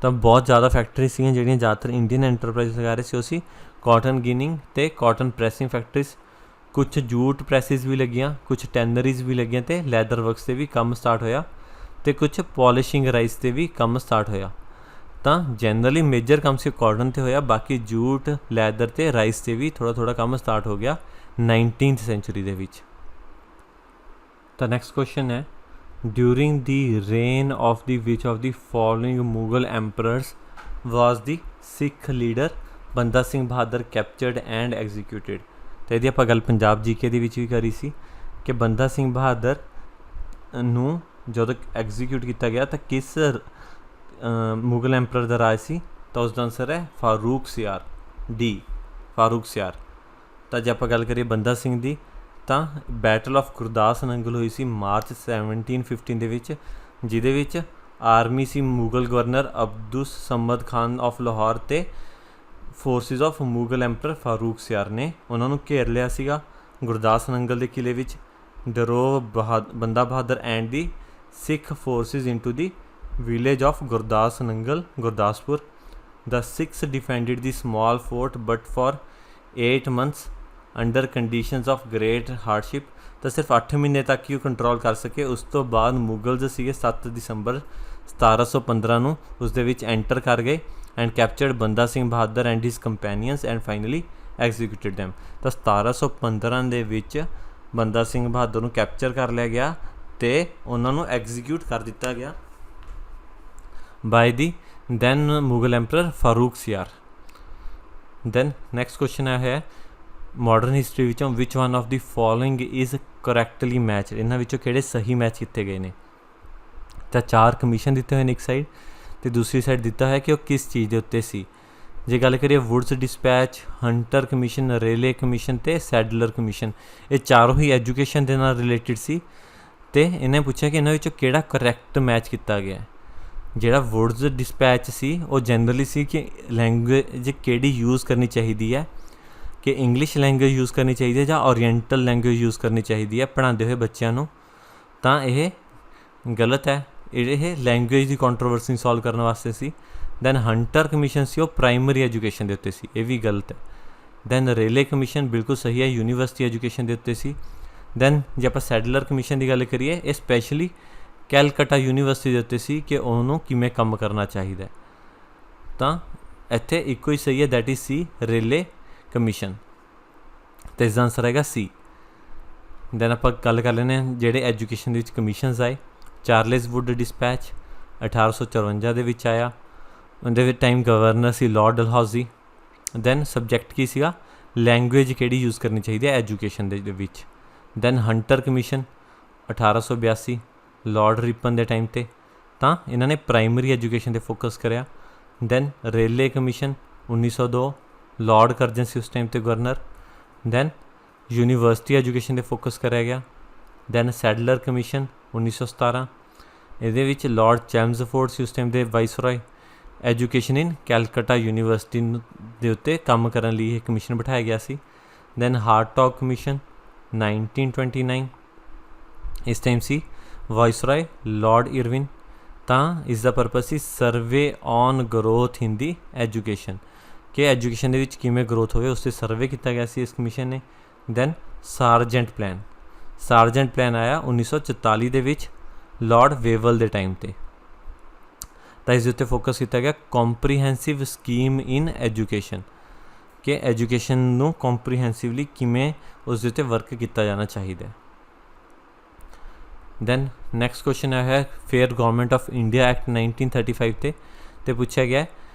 ਤਾਂ ਬਹੁਤ ਜ਼ਿਆਦਾ ਫੈਕਟਰੀ ਸੀਗੀਆਂ ਜਿਹੜੀਆਂ ਜ਼ਿਆਦਾਤਰ ਇੰਡੀਅਨ ਐਂਟਰਪ੍ਰਾਈਜ਼ ਲਗਾ ਰਹੇ ਸੀ, ਉਹ ਸੀ ਕਾਟਨ ਗਿਨਿੰਗ ਅਤੇ ਕਾਟਨ ਪ੍ਰੈਸਿੰਗ ਫੈਕਟਰੀਜ਼। ਕੁਛ ਜੂਟ ਪ੍ਰੈਸਿਸ ਵੀ ਲੱਗੀਆਂ, ਕੁਛ ਟੈਨਰੀਜ਼ ਵੀ ਲੱਗੀਆਂ ਅਤੇ ਲੈਦਰ ਵਰਕਸ 'ਤੇ ਵੀ ਕੰਮ ਸਟਾਰਟ ਹੋਇਆ, ਅਤੇ ਕੁਛ ਪੋਲਿਸ਼ਿੰਗ ਰਾਈਸ 'ਤੇ ਵੀ ਕੰਮ ਸਟਾਰਟ ਹੋਇਆ। ਤਾਂ ਜਨਰਲੀ ਮੇਜਰ ਕੰਮ ਸੀ ਕਾਟਨ 'ਤੇ ਹੋਇਆ, ਬਾਕੀ ਜੂਟ, ਲੈਦਰ ਅਤੇ ਰਾਈਸ 'ਤੇ ਵੀ ਥੋੜ੍ਹਾ ਥੋੜ੍ਹਾ ਕੰਮ ਸਟਾਰਟ ਹੋ ਗਿਆ 19th ਸੈਂਚੁਰੀ ਦੇ ਵਿੱਚ। ਤਾਂ ਨੈਕਸਟ ਕੁਐਸਚਨ ਹੈ, during the reign of the which of the following Mughal emperors was the Sikh leader Banda Singh Bahadur captured and executed. ਅਤੇ ਇਹਦੀ ਆਪਾਂ ਗੱਲ ਪੰਜਾਬ ਜੀਕੇ ਦੇ ਵਿੱਚ ਵੀ ਕਰੀ ਸੀ ਕਿ ਬੰਦਾ ਸਿੰਘ ਬਹਾਦਰ ਨੂੰ ਜਦੋਂ ਐਗਜ਼ੀਕਿਊਟ ਕੀਤਾ ਗਿਆ ਤਾਂ ਕਿਸ ਮੁਗਲ ਐਂਪਰਰ ਦਾ ਰਾਜ ਸੀ, ਤਾਂ ਉਸ ਦਾ ਆਨਸਰ ਹੈ ਫਾਰੂਕ ਸਿਆਰ, ਡੀ ਫਾਰੂਕ ਸਿਆਰ। ਤਾਂ ਜੇ ਆਪਾਂ ਗੱਲ ਕਰੀਏ ਬੰਦਾ ਸਿੰਘ ਦੀ, ਤਾਂ ਬੈਟਲ ਆਫ ਗੁਰਦਾਸ ਨੰਗਲ ਹੋਈ ਸੀ ਮਾਰਚ 1715 ਦੇ ਵਿੱਚ, ਜਿਹਦੇ ਵਿੱਚ ਆਰਮੀ ਸੀ ਮੁਗਲ ਗਵਰਨਰ ਅਬਦੁਸ ਸਮਦ ਖਾਨ ਆਫ ਲਾਹੌਰ ਅਤੇ forces of Mughal emperor Farrukh Siyar ਨੇ ਉਹਨਾਂ ਨੂੰ ਘੇਰ ਲਿਆ ਸੀਗਾ ਗੁਰਦਾਸ ਨੰਗਲ ਦੇ ਕਿਲੇ ਵਿੱਚ। Drove Banda Bahadur and the Sikh forces into the village of Gurdas Nangal, Gurdaspur. The Sikhs defended the small fort but for 8 months under conditions of great hardship. ਤਾਂ ਸਿਰਫ 8 ਮਹੀਨੇ ਤੱਕ ਹੀ ਉਹ ਕੰਟਰੋਲ ਕਰ ਸਕੇ। ਉਸ ਤੋਂ ਬਾਅਦ ਮੁਗਲਜ਼ ਸੀਗੇ 7 ਦਸੰਬਰ 1715 ਨੂੰ ਉਸ ਦੇ ਵਿੱਚ ਐਂਟਰ ਕਰ ਗਏ and captured Banda Singh Bahadur and his companions and finally executed them. ਤਾਂ 1715 ਦੇ ਵਿੱਚ ਬੰਦਾ ਸਿੰਘ ਬਹਾਦਰ ਨੂੰ ਕੈਪਚਰ ਕਰ ਲਿਆ ਗਿਆ ਅਤੇ ਉਹਨਾਂ ਨੂੰ ਐਗਜ਼ੀਕਿਊਟ ਕਰ ਦਿੱਤਾ ਗਿਆ by the then Mughal emperor Farrukh Siyar. Then next question ਆਇਆ ਹੈ ਮਾਡਰਨ ਹਿਸਟਰੀ ਵਿੱਚੋਂ which one of the following is correctly match. ਇਹਨਾਂ ਵਿੱਚੋਂ ਕਿਹੜੇ ਸਹੀ ਮੈਚ ਕੀਤੇ ਗਏ ਨੇ। ਤਾਂ 4 ਕਮਿਸ਼ਨ ਦਿੱਤੇ ਹੋਏ ਨੇ ਇੱਕ ਸਾਈਡ, ਅਤੇ ਦੂਸਰੀ ਸਾਈਡ ਦਿੱਤਾ ਹੈ ਕਿ ਉਹ ਕਿਸ ਚੀਜ਼ ਦੇ ਉੱਤੇ ਸੀ। ਜੇ ਗੱਲ ਕਰੀਏ Woods dispatch, hunter commission, relay commission ਅਤੇ ਸੈਡਲਰ ਕਮਿਸ਼ਨ, ਇਹ ਚਾਰੋਂ ਹੀ ਐਜੂਕੇਸ਼ਨ ਦੇ ਨਾਲ ਰਿਲੇਟਿਡ ਸੀ। ਅਤੇ ਇਹਨੇ ਪੁੱਛਿਆ ਕਿ ਇਹਨਾਂ ਵਿੱਚੋਂ ਕਿਹੜਾ ਕਰੈਕਟ ਮੈਚ ਕੀਤਾ ਗਿਆ। ਜਿਹੜਾ ਵੁਡਸ ਡਿਸਪੈਚ ਸੀ ਉਹ ਜਨਰਲੀ ਸੀ ਕਿ ਲੈਂਗੁਏਜ ਕਿਹੜੀ ਯੂਜ਼ ਕਰਨੀ ਚਾਹੀਦੀ ਹੈ, ਕਿ ਇੰਗਲਿਸ਼ ਲੈਂਗੁਏਜ ਯੂਜ਼ ਕਰਨੀ ਚਾਹੀਦੀ ਹੈ ਜਾਂ ਓਰੀਐਂਟਲ ਲੈਂਗੁਏਜ ਯੂਜ਼ ਕਰਨੀ ਚਾਹੀਦੀ ਹੈ ਪੜ੍ਹਾਉਂਦੇ ਹੋਏ ਬੱਚਿਆਂ ਨੂੰ। ਤਾਂ ਇਹ ਗਲਤ ਹੈ, ਇਹ ਲੈਂਗੁਏਜ ਦੀ ਕੰਟਰੋਵਰਸੀ ਸੋਲਵ ਕਰਨ ਵਾਸਤੇ ਸੀ। ਦੈਨ ਹੰਟਰ ਕਮਿਸ਼ਨ ਸੀ ਉਹ ਪ੍ਰਾਇਮਰੀ ਐਜੂਕੇਸ਼ਨ ਦੇ ਉੱਤੇ ਸੀ, ਇਹ ਵੀ ਗਲਤ ਹੈ। ਦੈਨ ਰੇਲੇ ਕਮਿਸ਼ਨ ਬਿਲਕੁਲ ਸਹੀ ਹੈ, ਯੂਨੀਵਰਸਿਟੀ ਐਜੂਕੇਸ਼ਨ ਦੇ ਉੱਤੇ ਸੀ। ਦੈਨ ਜੇ ਆਪਾਂ ਸੈਡਲਰ ਕਮਿਸ਼ਨ ਦੀ ਗੱਲ ਕਰੀਏ, ਇਹ ਸਪੈਸ਼ਲੀ ਕੈਲਕਟਾ ਯੂਨੀਵਰਸਿਟੀ ਦੇ ਉੱਤੇ ਸੀ ਕਿ ਉਹਨੂੰ ਕਿਵੇਂ ਕੰਮ ਕਰਨਾ ਚਾਹੀਦਾ। ਤਾਂ ਇੱਥੇ ਇੱਕੋ ਹੀ ਸਹੀ ਹੈ, that is C relay commission, ਅਤੇ ਇਸਦਾ ਆਨਸਰ ਹੈਗਾ ਸੀ। ਦੈਨ ਆਪਾਂ ਗੱਲ ਕਰ ਲੈਂਦੇ ਹਾਂ ਜਿਹੜੇ ਐਜੂਕੇਸ਼ਨ ਦੇ ਵਿੱਚ ਕਮਿਸ਼ਨਸ ਆਏ। ਚਾਰਲਸ ਵੁੱਡ ਡਿਸਪੈਚ 1854 ਦੇ ਵਿੱਚ ਆਇਆ, ਉਹਦੇ ਵਿੱਚ ਟਾਈਮ ਗਵਰਨਰ ਸੀ ਲਾਰਡ ਡਲਹੌਜ਼ੀ। ਦੈਨ ਸਬਜੈਕਟ ਕੀ ਸੀਗਾ, ਲੈਂਗੁਏਜ ਕਿਹੜੀ ਯੂਜ਼ ਕਰਨੀ ਚਾਹੀਦੀ ਹੈ ਐਜੂਕੇਸ਼ਨ ਦੇ ਵਿੱਚ। Then Hunter commission 1882 Lord Ripon ਦੇ ਟਾਈਮ 'ਤੇ, ਤਾਂ ਇਹਨਾਂ ਨੇ ਪ੍ਰਾਇਮਰੀ ਐਜੂਕੇਸ਼ਨ 'ਤੇ ਫੋਕਸ ਕਰਿਆ। Then Raleigh commission 1902 Lord Curzon ਸੀ ਉਸ ਟਾਈਮ 'ਤੇ ਗਵਰਨਰ। ਦੈਨ ਯੂਨੀਵਰਸਿਟੀ ਐਜੂਕੇਸ਼ਨ 'ਤੇ ਫੋਕਸ ਕਰਿਆ ਗਿਆ। ਦੈਨ ਸੈਡਲਰ ਕਮਿਸ਼ਨ 1917, ਇਹਦੇ ਵਿੱਚ ਲਾਰਡ ਚੈਮਸਫੋਰਡ ਸੀ ਉਸ ਟਾਈਮ ਦੇ ਵਾਈਸਰੋਏ। ਐਜੂਕੇਸ਼ਨ ਇਨ ਕੈਲਕਟਾ ਯੂਨੀਵਰਸਿਟੀ ਦੇ ਉੱਤੇ ਕੰਮ ਕਰਨ ਲਈ ਇਹ ਕਮਿਸ਼ਨ ਬਿਠਾਇਆ ਗਿਆ ਸੀ। ਦੈਨ ਹਾਰਟੌਗ ਕਮਿਸ਼ਨ 1929, ਇਸ ਟਾਈਮ ਸੀ ਵਾਈਸਰੋਏ ਲਾਰਡ ਇਰਵਿਨ। ਤਾਂ ਇਸ ਦਾ ਪਰਪਸ ਸੀ survey on growth in the education, ਕਿ ਐਜੂਕੇਸ਼ਨ ਦੇ ਵਿੱਚ ਕਿਵੇਂ ਗਰੋਥ ਹੋਵੇ ਉਸ 'ਤੇ ਸਰਵੇ ਕੀਤਾ ਗਿਆ ਸੀ ਇਸ ਕਮਿਸ਼ਨ ਨੇ। ਦੈਨ ਸਾਰਜੈਂਟ ਪਲਾਨ ਆਇਆ 1944 ਦੇ ਵਿੱਚ ਲਾਰਡ ਵੇਵਲ ਦੇ ਟਾਈਮ 'ਤੇ। ਤਾਂ ਇਸ ਦੇ ਉੱਤੇ ਫੋਕਸ ਕੀਤਾ ਗਿਆ ਕੰਪਰੀਹੈਂਸਿਵ ਸਕੀਮ ਇਨ ਐਜੂਕੇਸ਼ਨ, ਕਿ ਐਜੂਕੇਸ਼ਨ ਨੂੰ ਕੰਪਰੀਹੈਂਸਿਵਲੀ ਕਿਵੇਂ ਉਸ ਦੇ ਉੱਤੇ ਵਰਕ ਕੀਤਾ ਜਾਣਾ ਚਾਹੀਦਾ। ਦੈਨ ਨੈਕਸਟ ਕੁਐਸਚਨ ਹੈ ਫੇਅਰ ਗਵਰਨਮੈਂਟ ਆਫ ਇੰਡੀਆ ਐਕਟ 1935 'ਤੇ ਪੁੱਛਿਆ ਗਿਆ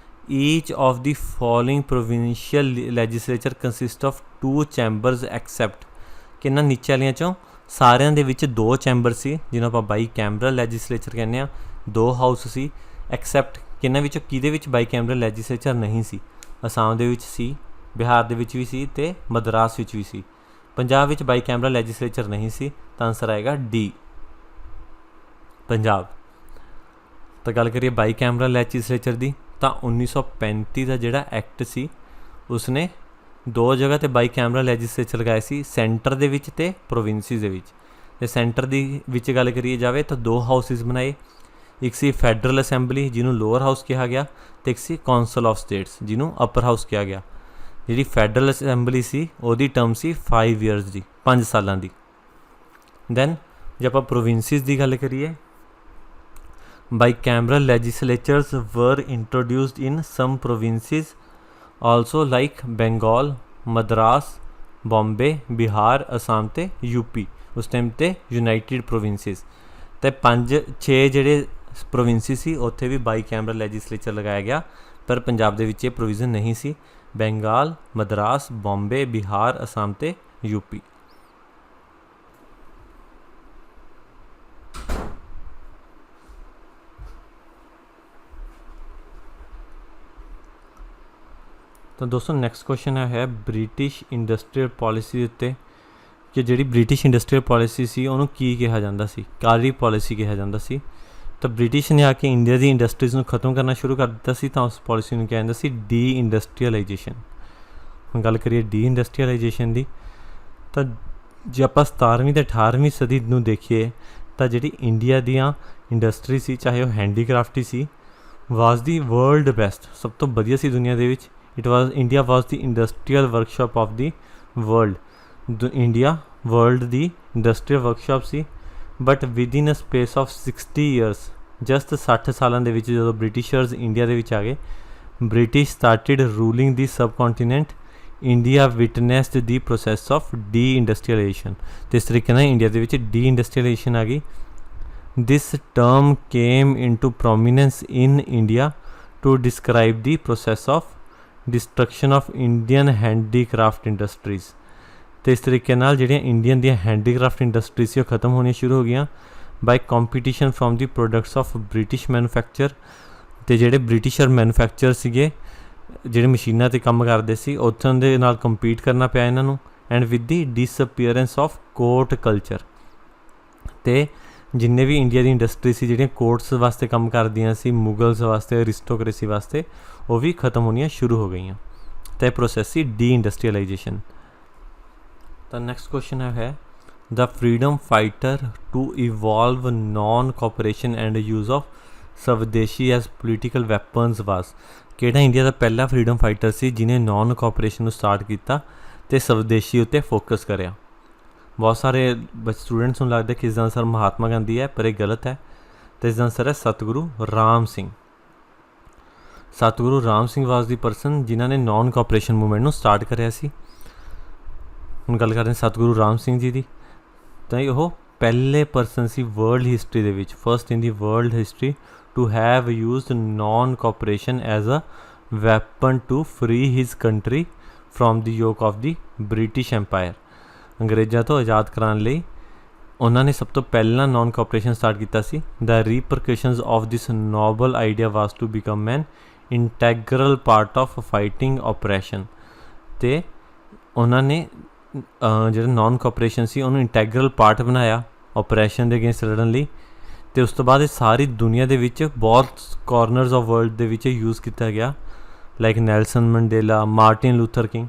each of the following provincial legislature consist of 2 chambers except ਕਿੰਨਾ ਨੀਚੇ ਵਾਲੀਆਂ ਚੋਂ ਸਾਰਿਆਂ ਦੇ ਵਿੱਚ 2 ਚੈਂਬਰ ਸੀ ਜਿਹਨੂੰ ਆਪਾਂ ਬਾਈ ਕੈਮਰਲ ਲੈਜਿਸਲੇਚਰ ਕਹਿੰਦੇ ਆ 2 ਹਾਊਸ ਸੀ ਐਕਸੈਪਟ ਕਿੰਨਾਂ ਵਿੱਚੋਂ ਕਿਹਦੇ ਵਿੱਚ ਬਾਈ ਕੈਮਰਲ ਲੈਜਿਸਲੇਚਰ ਨਹੀਂ ਸੀ ਅਸਾਮ ਦੇ ਵਿੱਚ ਸੀ ਬਿਹਾਰ ਦੇ ਵਿੱਚ ਵੀ ਸੀ ਅਤੇ ਮਦਰਾਸ ਵਿੱਚ ਵੀ ਸੀ ਪੰਜਾਬ ਵਿੱਚ ਬਾਈ ਕੈਮਰਲ ਲੈਜਿਸਲੇਚਰ ਨਹੀਂ ਸੀ ਤਾਂ ਆਨਸਰ ਆਏਗਾ ਡੀ ਪੰਜਾਬ ਤਾਂ ਗੱਲ ਕਰੀਏ ਬਾਈ ਕੈਮਰਲ ਲੈਜਿਸਲੇਚਰ ਦੀ ਤਾਂ 1935 ਦਾ ਜਿਹੜਾ ਐਕਟ ਸੀ ਉਸਨੇ 2 ਜਗ੍ਹਾ 'ਤੇ ਬਾਈ ਕੈਮਰਲ ਲੈਜਿਸਲੇਚਰ ਲਗਾਏ ਸੀ ਸੈਂਟਰ ਦੇ ਵਿੱਚ ਅਤੇ ਪ੍ਰੋਵਿੰਸਿਸ ਦੇ ਵਿੱਚ ਜੇ ਸੈਂਟਰ ਦੀ ਵਿੱਚ ਗੱਲ ਕਰੀਏ ਜਾਵੇ ਤਾਂ 2 ਹਾਊਸਿਸ ਬਣਾਏ ਇੱਕ ਸੀ ਫੈਡਰਲ ਅਸੈਂਬਲੀ ਜਿਹਨੂੰ ਲੋਅਰ ਹਾਊਸ ਕਿਹਾ ਗਿਆ ਅਤੇ ਇੱਕ ਸੀ ਕੌਂਸਲ ਆਫ ਸਟੇਟਸ ਜਿਹਨੂੰ ਅਪਰ ਹਾਊਸ ਕਿਹਾ ਗਿਆ ਜਿਹੜੀ ਫੈਡਰਲ ਅਸੈਂਬਲੀ ਸੀ ਉਹਦੀ ਟਰਮ ਸੀ 5 ਈਅਰਸ ਦੀ 5 ਸਾਲਾਂ ਦੀ ਦੈਨ ਜੇ ਆਪਾਂ ਪ੍ਰੋਵਿੰਸਿਸ ਦੀ ਗੱਲ ਕਰੀਏ bicameral legislatures were introduced in some provinces also like Bengal, Madras, Bombay, Bihar, Assam ਤੇ UP ਉਸ ਟਾਈਮ ਤੇ ਯੂਨਾਈਟਿਡ ਪ੍ਰੋਵਿੰਸਿਸ ਅਤੇ 5-6 ਜਿਹੜੇ ਪ੍ਰੋਵਿੰਸਿਸ ਸੀ ਉੱਥੇ ਵੀ ਬਾਈ ਕੈਮਰਲ ਲੈਜਿਸਲੇਚਰ ਲਗਾਇਆ ਗਿਆ ਪਰ ਪੰਜਾਬ ਦੇ ਵਿੱਚ ਇਹ ਪ੍ਰੋਵੀਜ਼ਨ ਨਹੀਂ ਸੀ ਬੰਗਾਲ ਮਦਰਾਸ ਬੰਬੇ ਬਿਹਾਰ ਅਸਾਮ ਅਤੇ UP ਤਾਂ ਦੋਸਤੋ ਨੈਕਸਟ ਕੁਐਸਚਨ ਹੈ ਬ੍ਰਿਟਿਸ਼ ਇੰਡਸਟਰੀਅਲ ਪਾਲਿਸੀ ਦੇ ਉੱਤੇ ਕਿ ਜਿਹੜੀ ਬ੍ਰਿਟਿਸ਼ ਇੰਡਸਟਰੀਅਲ ਪਾਲਿਸੀ ਸੀ ਉਹਨੂੰ ਕੀ ਕਿਹਾ ਜਾਂਦਾ ਸੀ ਕਾਹਦੀ ਪਾਲਿਸੀ ਕਿਹਾ ਜਾਂਦਾ ਸੀ ਤਾਂ ਬ੍ਰਿਟਿਸ਼ ਨੇ ਆ ਕੇ ਇੰਡੀਆ ਦੀ ਇੰਡਸਟਰੀਜ਼ ਨੂੰ ਖਤਮ ਕਰਨਾ ਸ਼ੁਰੂ ਕਰ ਦਿੱਤਾ ਸੀ ਤਾਂ ਉਸ ਪਾਲਿਸੀ ਨੂੰ ਕਿਹਾ ਜਾਂਦਾ ਸੀ ਡੀ ਇੰਡਸਟਰੀਅਲਾਈਜੇਸ਼ਨ ਹੁਣ ਗੱਲ ਕਰੀਏ ਡੀ ਇੰਡਸਟਰੀਅਲਾਈਜੇਸ਼ਨ ਦੀ ਤਾਂ ਜੇ ਆਪਾਂ 17ਵੀਂ ਅਤੇ 18ਵੀਂ ਸਦੀ ਨੂੰ ਦੇਖੀਏ ਤਾਂ ਜਿਹੜੀ ਇੰਡੀਆ ਦੀਆਂ ਇੰਡਸਟਰੀ ਸੀ ਚਾਹੇ ਉਹ ਹੈਂਡੀਕ੍ਰਾਫਟ ਹੀ ਸੀ ਵਾਜ਼ ਦੀ ਵਰਲਡ ਬੈਸਟ ਸਭ ਤੋਂ ਵਧੀਆ ਸੀ ਦੁਨੀਆ ਦੇ ਵਿੱਚ India was the industrial workshop of the world. India world the industrial workshop C but within a space of 60 years just 60 ਸਾਲਾਂ ਦੇ ਵਿੱਚ ਜਦੋਂ ਬ੍ਰਿਟਿਸ਼ਰਸ ਇੰਡੀਆ ਦੇ ਵਿੱਚ ਆ ਗਏ British started ruling the subcontinent. India witnessed the process of de-industrialization ਤੇ ਇਸ ਤਰੀਕੇ ਨਾਲ ਇੰਡੀਆ ਦੇ ਵਿੱਚ de-industrialization ਆ ਗਈ This term came into prominence in India to describe the process of destruction of Indian handicraft industries तो इस तरीके नाल ਜਿਹੜੀਆਂ इंडियन ਦੀਆਂ हैंडीक्राफ्ट इंडस्ट्रीज ਸੀ ਉਹ ਖਤਮ ਹੋਣੀਆਂ ਸ਼ੁਰੂ ਹੋ ਗਈਆਂ by competition from the products of British manufacture ਅਤੇ ਜਿਹੜੇ ਬ੍ਰਿਟਿਸ਼ਰ ਮੈਨੂਫੈਕਚਰ ਸੀਗੇ ਜਿਹੜੇ ਮਸ਼ੀਨਾਂ 'ਤੇ ਕੰਮ ਕਰਦੇ ਸੀ ਉੱਥੋਂ ਦੇ ਨਾਲ ਕੰਪੀਟ ਕਰਨਾ ਪਿਆ ਇਹਨਾਂ ਨੂੰ and with the disappearance of court culture ਅਤੇ ਜਿੰਨੇ ਵੀ ਇੰਡੀਆ ਦੀ ਇੰਡਸਟਰੀ ਸੀ ਜਿਹੜੀਆਂ ਕੋਰਟਸ ਵਾਸਤੇ ਕੰਮ ਕਰਦੀਆਂ ਸੀ ਮੁਗਲਸ ਵਾਸਤੇ ਅਰਿਸਟੋਕ੍ਰੇਸੀ ਵਾਸਤੇ ਉਹ ਵੀ ਖਤਮ ਹੋਣੀਆਂ ਸ਼ੁਰੂ ਹੋ ਗਈਆਂ ਤਾਂ ਇਹ ਪ੍ਰੋਸੈਸ ਸੀ ਡੀ ਇੰਡਸਟਰੀਅਲਾਈਜੇਸ਼ਨ ਤਾਂ ਨੈਕਸਟ ਕੁਐਸਚਨ ਹੈ the freedom fighter to evolve non cooperation and use of swadeshi as political weapons was ਕਿਹੜਾ ਇੰਡੀਆ ਦਾ ਪਹਿਲਾ ਫਰੀडम फाइटर ਸੀ ਜਿਹਨੇ ਨॉन ਕੋਆਪਰੇਸ਼ਨ ਨੂੰ ਸਟਾਰਟ ਕੀਤਾ ਅਤੇ ਸਵਦੇਸ਼ੀ ਉੱਤੇ ਫੋਕਸ ਕਰਿਆ ਬਹੁਤ ਸਾਰੇ ਸਟੂਡੈਂਟਸ ਨੂੰ ਲੱਗਦਾ ਕਿ ਇਸ ਦਾ ਆਨਸਰ ਮਹਾਤਮਾ ਗਾਂਧੀ ਹੈ ਪਰ ਇਹ ਗਲਤ ਹੈ ਅਤੇ ਇਸ ਦਾ ਆਨਸਰ ਹੈ ਸਤਿਗੁਰੂ ਰਾਮ ਸਿੰਘ ਸਤਿਗੁਰੂ ਰਾਮ ਸਿੰਘ ਵਾਸ ਦੀ ਪਰਸਨ ਜਿਨ੍ਹਾਂ ਨੇ ਨॉन ਕੋਆਪਰੇਸ਼ਨ ਮੂਵਮੈਂਟ ਨੂੰ ਸਟਾਰਟ ਕਰਿਆ ਸੀ ਹੁਣ ਗੱਲ ਕਰਦੇ ਸਤਿਗੁਰੂ ਰਾਮ ਸਿੰਘ ਜੀ ਦੀ ਤਾਂ ਉਹ ਪਹਿਲੇ ਪਰਸਨ ਸੀ ਵਰਲਡ ਹਿਸਟਰੀ ਦੇ ਵਿੱਚ first in the world history to have used non cooperation as a weapon to free his country from the yoke of the British empire ਅੰਗਰੇਜ਼ਾਂ ਤੋਂ ਆਜ਼ਾਦ ਕਰਾਉਣ ਲਈ ਉਹਨਾਂ ਨੇ ਸਭ ਤੋਂ ਪਹਿਲਾਂ ਨॉन ਕੋਆਪਰੇਸ਼ਨ ਸਟਾਰਟ ਕੀਤਾ ਸੀ the repercussions of this noble idea was to become an integral part of fighting operation ਅਤੇ ਉਹਨਾਂ ਨੇ ਜਿਹੜਾ ਨॉन ਕੋਆਪਰੇਸ਼ਨ ਸੀ ਉਹਨੂੰ ਇੰਟੈਗਰਲ ਪਾਰਟ ਬਣਾਇਆ ਆਪਰੇਸ਼ਨ ਦੇ ਅਗੇਂਸਟ ਲੜਨ ਲਈ ਅਤੇ ਉਸ ਤੋਂ ਬਾਅਦ ਇਹ ਸਾਰੀ ਦੁਨੀਆ ਦੇ ਵਿੱਚ ਬਹੁਤ ਕੋਰਨਰਸ ਆਫ ਵਰਲਡ ਦੇ ਵਿੱਚ ਯੂਜ਼ ਕੀਤਾ ਗਿਆ like Nelson Mandela Martin Luther King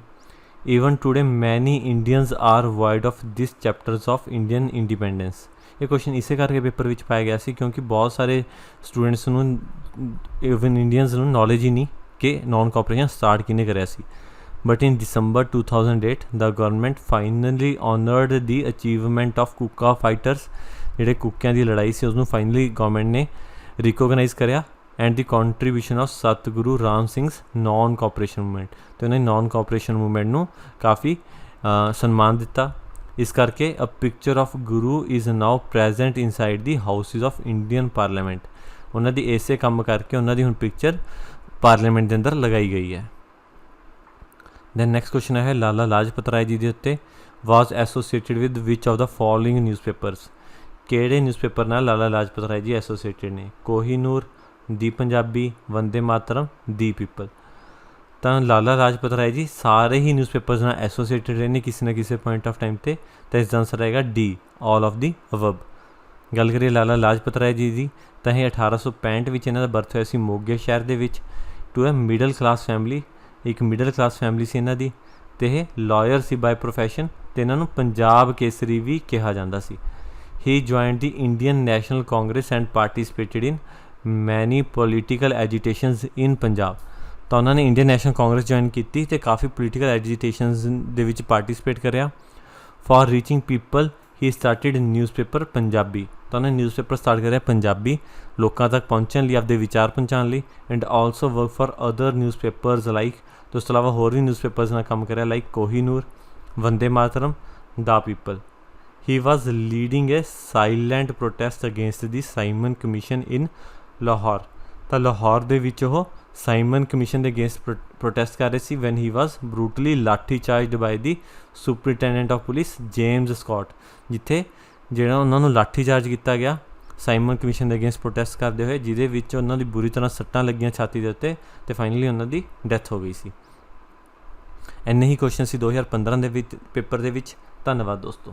even today many Indians are wide of this chapters of Indian independence ਇਹ ਕੁਐਸਚਨ ਇਸੇ ਕਰਕੇ ਪੇਪਰ ਵਿੱਚ ਪਾਇਆ ਗਿਆ ਸੀ ਕਿਉਂਕਿ ਬਹੁਤ ਸਾਰੇ ਸਟੂਡੈਂਟਸ ਨੂੰ ਈਵਨ ਇੰਡੀਅਨਸ ਨੂੰ ਨੌਲੇਜ ਹੀ ਨਹੀਂ ਕਿ ਨॉन ਕੋਆਪਰੇਸ਼ਨ ਸਟਾਰਟ ਕਿਹਨੇ ਕਰਿਆ ਸੀ but in December 2008 the government finally honoured the achievement of Kuka fighters ਜਿਹੜੇ ਕੁੱਕਿਆਂ ਦੀ ਲੜਾਈ ਸੀ ਉਸਨੂੰ ਫਾਈਨਲੀ ਗਵਰਨਮੈਂਟ ਨੇ ਰਿਕੋਗਨਾਈਜ਼ ਕਰਿਆ and the contribution of Satguru Ram Singh's non cooperation movement ਅਤੇ ਉਹਨਾਂ ਨੇ ਨॉन ਕੋਆਪਰੇਸ਼ਨ ਮੂਵਮੈਂਟ ਨੂੰ ਕਾਫੀ ਸਨਮਾਨ ਦਿੱਤਾ ਇਸ ਕਰਕੇ a picture of Guru is now present inside the houses of Indian parliament ਉਹਨਾਂ ਦੀ ਇਸੇ ਕੰਮ ਕਰਕੇ ਉਹਨਾਂ ਦੀ ਹੁਣ ਪਿਕਚਰ पार्लीमेंट के अंदर लगाई गई है। दैन नैक्सट क्वेश्चन है लाला लाजपत राय जी के उत्ते was associated with which of the following newspapers, किहड़े न्यूज़पेपर नाल लाला लाजपत राय जी एसोसीएटेड ने? Kohinoor, the Punjabi, Vande Mataram, the people. तो लाला लाजपत राय जी सारे ही न्यूज़पेपर्स नाल एसोसीएटेड रहे ने किसी न किसी पॉइंट ऑफ टाइम ते, तो इसका आंसर रहेगा D, all of the above. गल करिए लाला लाजपत राय जी की, तो ये 1865 में इन्हों का बर्थ होया सी मोगे शहर के विच, to a middle class family, एक मिडल क्लास फैमिली सी इन्हों की, तो यह लॉयर सी बाय प्रोफैशन, तो इन्हों पंजाब केसरी भी कहा जाता सी। He joined the Indian National Congress and participated in many political agitations in Punjab. तो उन्होंने इंडियन नैशनल कांग्रेस ज्वाइन की तो काफ़ी पोलीटिकल एजीटेशनस दे विच पार्टिसिपेट कराया। For reaching people he started newspaper Punjabi, तो उन्होंने न्यूज़पेपर स्टार्ट कराया पंजाबी लोगों तक पहुँचने लिए, आपके विचार पहुँचाने लिए। And also work for other newspapers like, तो उस अलावा होर भी न्यूज़पेपर्स ने काम कराया like Kohinoor, Vande Mataram, the people. He was leading a silent protest against the Simon commission in Lahore, तो लाहौर दे विच ओह साइमन कमीशन के अगेंस्ट प्रोटेस्ट कर रहे थे when he was brutally lathi charged by the superintendent of police James Scott, जिथे जो उन्होंने लाठी चार्ज किया गया साइमन कमीशन के अगेंस्ट प्रोटेस्ट करते हुए, जिदे विच उन्होंने बुरी तरह सट्टां लगियां छाती के उत्ते, तो फाइनली उन्होंने डैथ हो गई सी। इन्ने ही क्वेश्चन सी 2015 के पेपर के। धन्यवाद दोस्तों।